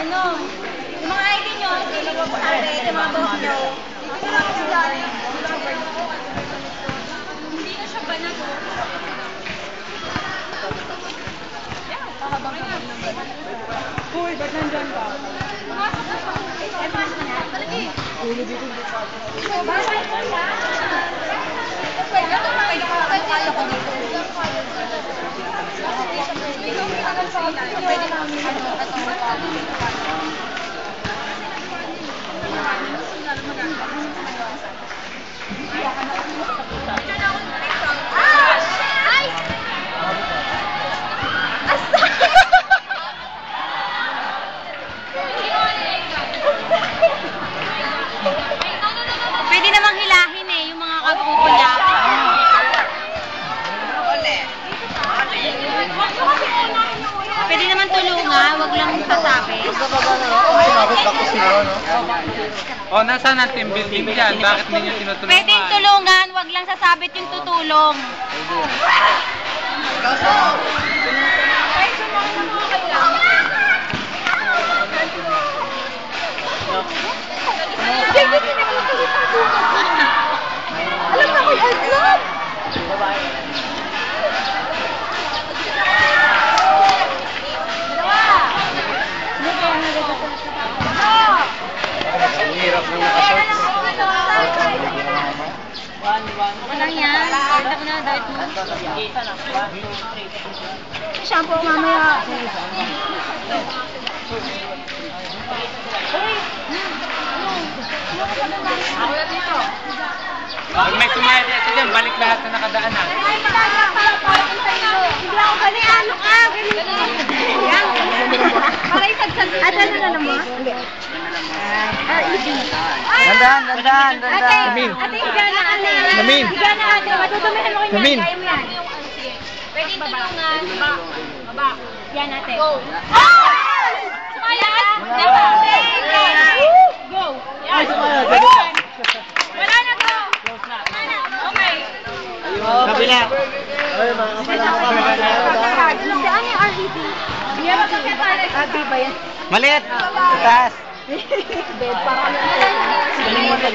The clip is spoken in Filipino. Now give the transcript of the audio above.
Ano? Yung mga ID nyo, sabi, yung mga boss nyo. Hindi na siya ba na to? Uy, ba't nandyan ka? Pumasok na siya. Eh, pasok na. Talagi. Ulo dito. Basay mo yan. Pwede ko kaya ko dito. Pwede namin Pwede namang hilahin eh, yung mga kagrupo niya. Pwede naman tulungan, wag lang sasabi. O, nasaan ang team building dyan? Bakit ninyo tinutulungan? Pwedeng tulungan, wag lang sasabit yung tutulong. Alam na ko yung vlog! Hirap nang nakashort. Wala yan. Kaya ko na, dahil mo. Shampoo mamaya. Pag may kumayad ito dyan, balik lahat na nakadaan ha. Hindi ako balik. Ano ka? Para itagsan. At ano na naman? Hindi. Dandan, dandan, dandan. Ate, higa na ate. Namin. Higa na ate. Matutumihan mo kayo Namin. yan. Kaya mo yan. Pwedeng tulungan. Baba. Yan ate. Go. Sumaya ka. Go. Ay, sumaya. Wala na to. Okay. Kabila. Ay, mga kapala. Ano yung RED? Yan ba kasi pala? RED ba yan? Maliit. Taas. Bed para kami. Galing mo sa